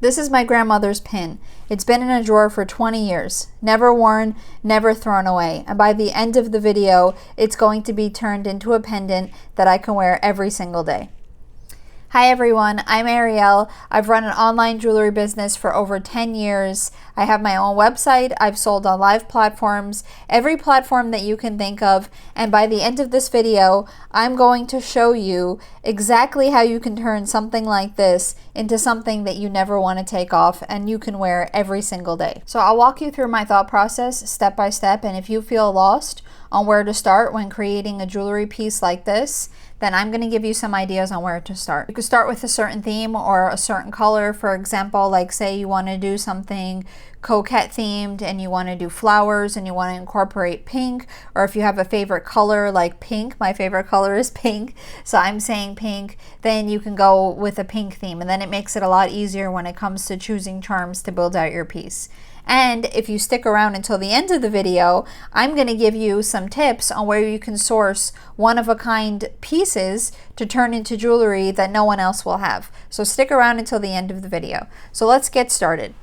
This is my grandmother's pin. It's been in a drawer for 20 years, never worn, never thrown away. And by the end of the video, it's going to be turned into a pendant that I can wear every single day. Hi everyone, I'm Ariel. I've run an online jewelry business for over 10 years. I have my own website. I've sold on live platforms, every platform that you can think of. And by the end of this video, I'm going to show you exactly how you can turn something like this into something that you never want to take off and you can wear every single day. So I'll walk you through my thought process step by step. And if you feel lost on where to start when creating a jewelry piece like this, then I'm going to give you some ideas on where to start. You could start with a certain theme or a certain color. For example, like say you want to do something coquette themed and you want to do flowers and you want to incorporate pink, or if you have a favorite color like pink, my favorite color is pink, so I'm saying pink, then you can go with a pink theme, and then it makes it a lot easier when it comes to choosing charms to build out your piece. And if you stick around until the end of the video, I'm going to give you some tips on where you can source one-of-a-kind pieces to turn into jewelry that no one else will have. So stick around until the end of the video. So let's get started.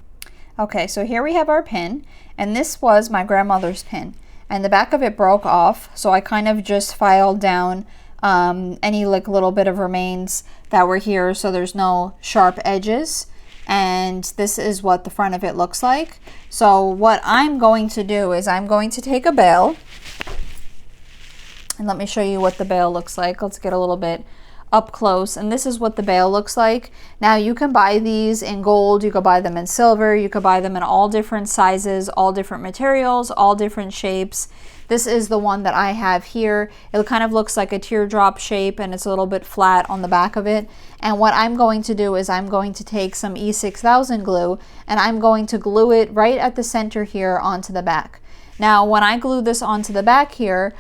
Okay, so here we have our pin, and this was my grandmother's pin. And the back of it broke off, so I kind of just filed down any like little bit of remains that were here so there's no sharp edges. And this is what the front of it looks like. So what I'm going to do is I'm going to take a bail, and let me show you what the bail looks like. Let's get a little bit up close, and this is what the bail looks like. Now you can buy these in gold, you could buy them in silver, you could buy them in all different sizes, all different materials, all different shapes. This is the one that I have here. It kind of looks like a teardrop shape, and it's a little bit flat on the back of it. And what I'm going to do is I'm going to take some E6000 glue, and I'm going to glue it right at the center here onto the back. Now when I glue this onto the back here,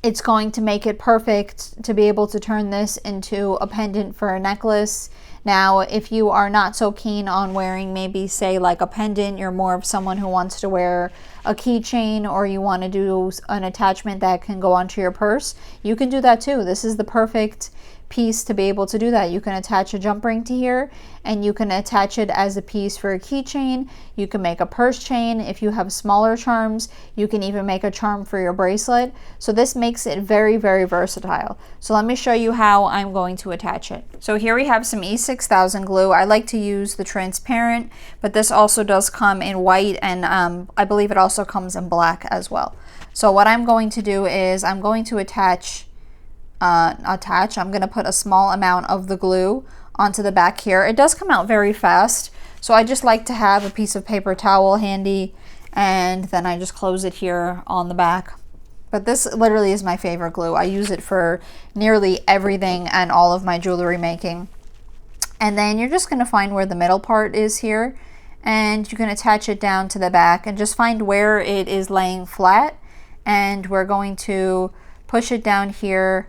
it's going to make it perfect to be able to turn this into a pendant for a necklace. Now, if you are not so keen on wearing maybe say like a pendant, you're more of someone who wants to wear a keychain, or you want to do an attachment that can go onto your purse, you can do that too. This is the perfect piece to be able to do that. You can attach a jump ring to here, and you can attach it as a piece for a keychain. You can make a purse chain. If you have smaller charms, you can even make a charm for your bracelet. So this makes it very, very versatile. So let me show you how I'm going to attach it. So here we have some E6000 glue. I like to use the transparent, but this also does come in white, and I believe it also comes in black as well. So what I'm going to do is I'm going to I'm going to put a small amount of the glue onto the back here. It does come out very fast, so I just like to have a piece of paper towel handy, and then I just close it here on the back. But this literally is my favorite glue. I use it for nearly everything and all of my jewelry making. And then you're just going to find where the middle part is here, and you can attach it down to the back and just find where it is laying flat, and we're going to push it down here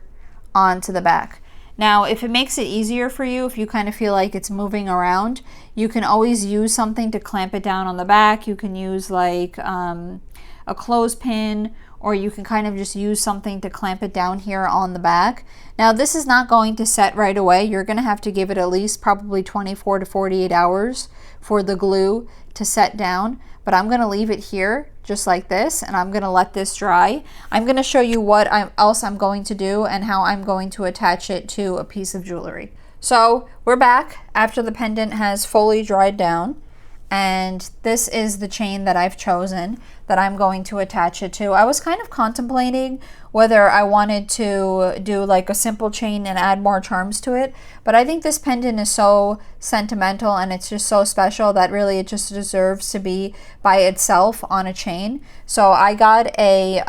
onto the back. Now if it makes it easier for you, if you kind of feel like it's moving around, you can always use something to clamp it down on the back. You can use like a clothespin, or you can kind of just use something to clamp it down here on the back. Now this is not going to set right away. You're going to have to give it at least probably 24 to 48 hours for the glue to set down, but I'm going to leave it here just like this, and I'm going to let this dry. I'm going to show you what else I'm going to do and how I'm going to attach it to a piece of jewelry. So we're back after the pendant has fully dried down, and this is the chain that I've chosen that I'm going to attach it to. I was kind of contemplating whether I wanted to do like a simple chain and add more charms to it, but I think this pendant is so sentimental and it's just so special that really it just deserves to be by itself on a chain. So I got a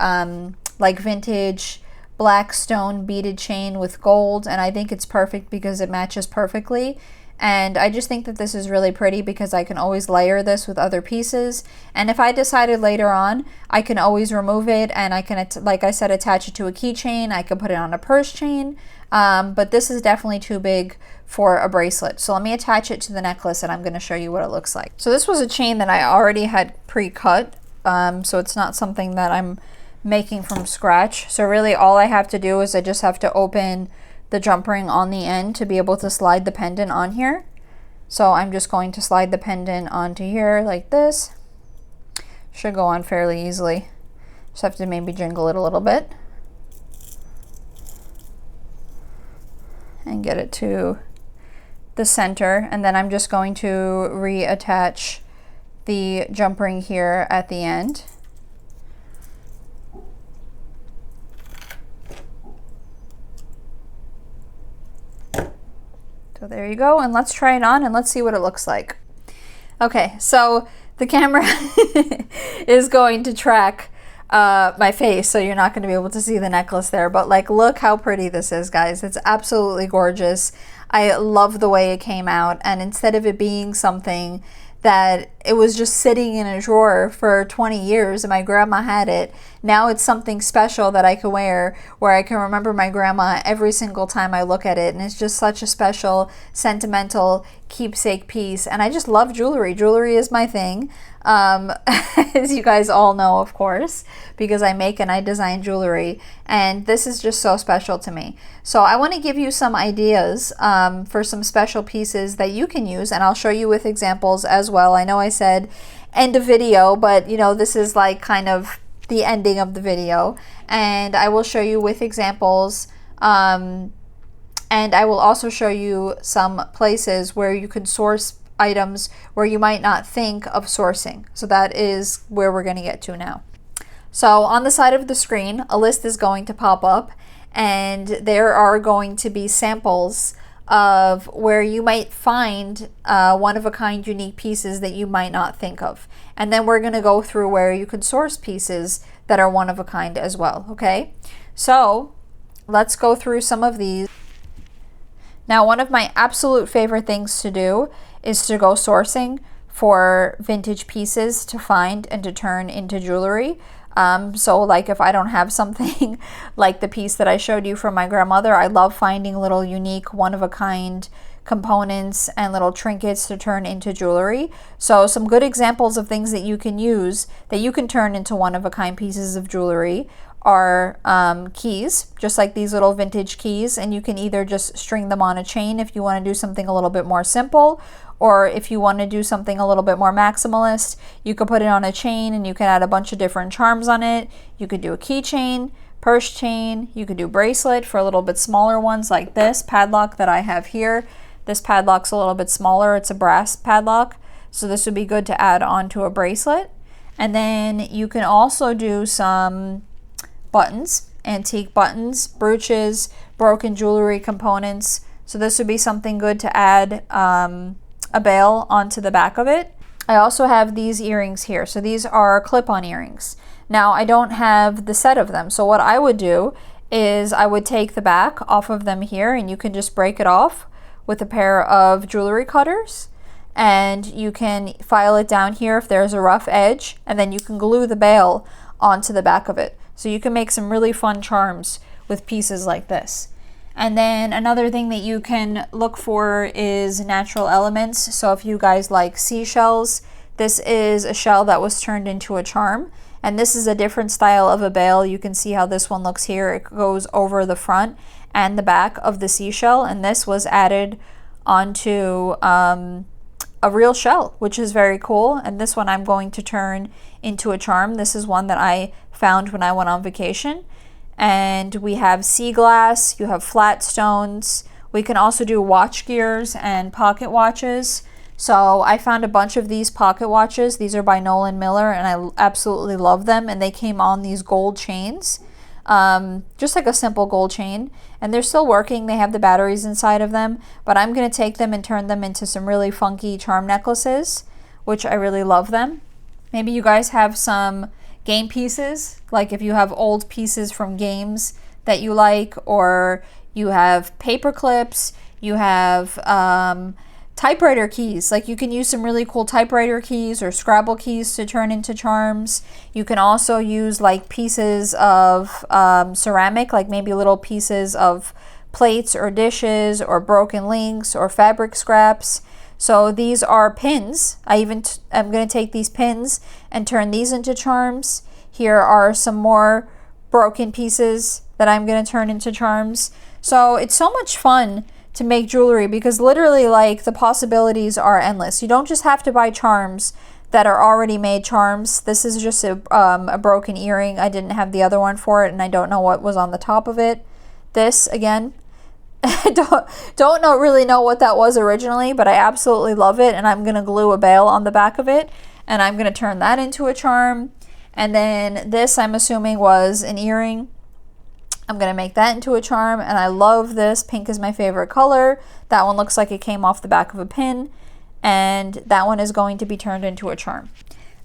like vintage black stone beaded chain with gold, and I think it's perfect because it matches perfectly. And I just think that this is really pretty because I can always layer this with other pieces. And if I decided later on, I can always remove it, and I can, like I said, attach it to a keychain. I could put it on a purse chain. But this is definitely too big for a bracelet. So let me attach it to the necklace, and I'm going to show you what it looks like. So this was a chain that I already had pre-cut. So it's not something that I'm making from scratch. So really all I have to do is I just have to open the jump ring on the end to be able to slide the pendant on here. So I'm just going to slide the pendant onto here like this. Should go on fairly easily. Just have to maybe jingle it a little bit. And get it to the center. And then I'm just going to reattach the jump ring here at the end. So there you go, and let's try it on and let's see what it looks like. Okay, so the camera is going to track my face, so you're not going to be able to see the necklace there, but like, look how pretty this is, guys. It's absolutely gorgeous. I love the way it came out, and instead of it being something that it was just sitting in a drawer for 20 years and my grandma had it, now it's something special that I can wear, where I can remember my grandma every single time I look at it, and it's just such a special, sentimental keepsake piece. And I just love jewelry. Jewelry is my thing, as you guys all know, of course, because I make and I design jewelry, and this is just so special to me. So I want to give you some ideas for some special pieces that you can use, and I'll show you with examples as well. I know I said end of video, but you know, this is like kind of the ending of the video, and I will show you with examples, and I will also show you some places where you can source items where you might not think of sourcing. So that is where we're going to get to now. So on the side of the screen, a list is going to pop up, and there are going to be samples of where you might find one-of-a-kind unique pieces that you might not think of. And then we're going to go through where you could source pieces that are one-of-a-kind as well, okay? So let's go through some of these. Now, one of my absolute favorite things to do is to go sourcing for vintage pieces to find and to turn into jewelry. So like if I don't have something like the piece that I showed you from my grandmother, I love finding little unique one-of-a-kind components and little trinkets to turn into jewelry. So some good examples of things that you can use that you can turn into one-of-a-kind pieces of jewelry are keys, just like these little vintage keys, and you can either just string them on a chain if you want to do something a little bit more simple, or if you want to do something a little bit more maximalist, you could put it on a chain and you can add a bunch of different charms on it. You could do a keychain, purse chain, you could do bracelet for a little bit smaller ones like this padlock that I have here. This padlock's a little bit smaller, it's a brass padlock, so this would be good to add onto a bracelet. And then you can also do some buttons, antique buttons, brooches, broken jewelry components. So this would be something good to add a bail onto the back of it. I also have these earrings here. So these are clip-on earrings. Now I don't have the set of them. So what I would do is I would take the back off of them here, and you can just break it off with a pair of jewelry cutters, and you can file it down here if there's a rough edge, and then you can glue the bail onto the back of it. So you can make some really fun charms with pieces like this. And then another thing that you can look for is natural elements. So if you guys like seashells, this is a shell that was turned into a charm. And this is a different style of a bail. You can see how this one looks here. It goes over the front and the back of the seashell. And this was added onto a real shell, which is very cool. And this one I'm going to turn into a charm. This is one that I found when I went on vacation. And we have sea glass, you have flat stones. We can also do watch gears and pocket watches. So I found a bunch of these pocket watches. These are by Nolan Miller, and I absolutely love them. And they came on these gold chains, just like a simple gold chain. And they're still working. They have the batteries inside of them. But I'm going to take them and turn them into some really funky charm necklaces, which I really love them. Maybe you guys have some game pieces, like if you have old pieces from games that you like, or you have paper clips, you have typewriter keys. Like you can use some really cool typewriter keys or Scrabble keys to turn into charms. You can also use like pieces of ceramic, like maybe little pieces of plates or dishes or broken links or fabric scraps. So these are pins. I'm going to take these pins and turn these into charms. Here are some more broken pieces that I'm going to turn into charms. So it's so much fun to make jewelry, because literally like the possibilities are endless. You don't just have to buy charms that are already made charms. This is just a broken earring. I didn't have the other one for it, and I don't know what was on the top of it. This again, don't really know what that was originally, but I absolutely love it, and I'm gonna glue a bail on the back of it, and I'm gonna turn that into a charm. And then this, I'm assuming, was an earring. I'm gonna make that into a charm, and I love this. Pink is my favorite color. That one looks like it came off the back of a pin, and that one is going to be turned into a charm.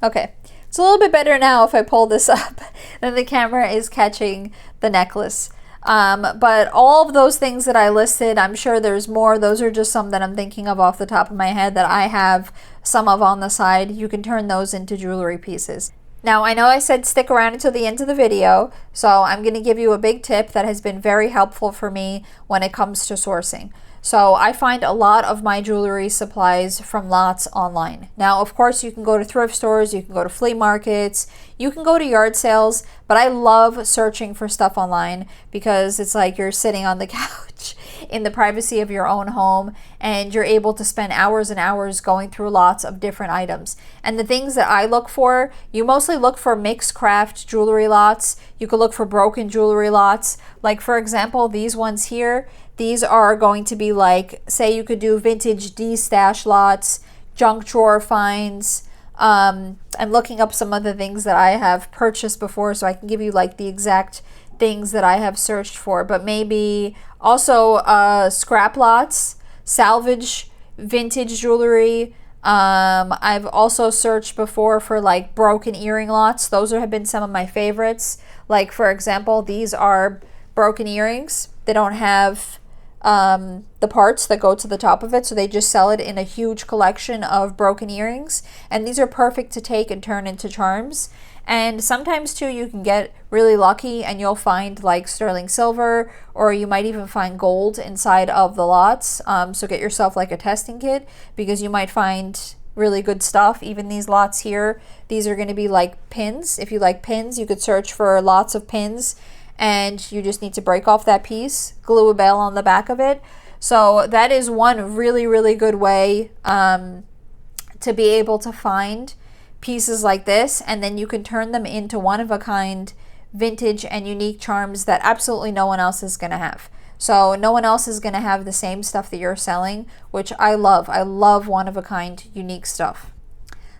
Okay, it's a little bit better now if I pull this up than the camera is catching the necklace. But all of those things that I listed, I'm sure there's more. Those are just some that I'm thinking of off the top of my head that I have some of on the side. You can turn those into jewelry pieces. Now, I know I said stick around until the end of the video, so I'm going to give you a big tip that has been very helpful for me when it comes to sourcing. So I find a lot of my jewelry supplies from lots online. Now, of course, you can go to thrift stores, you can go to flea markets, you can go to yard sales, but I love searching for stuff online because it's like you're sitting on the couch in the privacy of your own home, and you're able to spend hours and hours going through lots of different items. And the things that I look for, you mostly look for mixed craft jewelry lots. You could look for broken jewelry lots. Like for example, these ones here, these are going to be like, say you could do vintage D-stash lots, junk drawer finds. I'm looking up some of the things that I have purchased before so I can give you like the exact things that I have searched for, but maybe also scrap lots, salvage vintage jewelry. I've also searched before for like broken earring lots. Those have been some of my favorites. Like for example, these are broken earrings. They don't have the parts that go to the top of it, so they just sell it in a huge collection of broken earrings, and these are perfect to take and turn into charms. And sometimes too you can get really lucky and you'll find like sterling silver, or you might even find gold inside of the lots. So get yourself like a testing kit, because you might find really good stuff. Even these lots here, these are going to be like pins. If you like pins, you could search for lots of pins, and you just need to break off that piece, glue a bail on the back of it. So that is one really good way to be able to find pieces like this, and then you can turn them into one-of-a-kind vintage and unique charms that absolutely no one else is going to have. So no one else is going to have the same stuff that you're selling, which I love. I love one-of-a-kind unique stuff.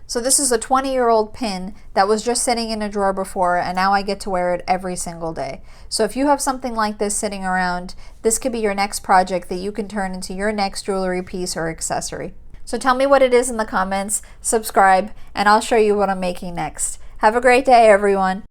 So this is a 20-year-old pin that was just sitting in a drawer before, and now I get to wear it every single day. So if you have something like this sitting around, this could be your next project that you can turn into your next jewelry piece or accessory. So tell me what it is in the comments, subscribe, and I'll show you what I'm making next. Have a great day, everyone.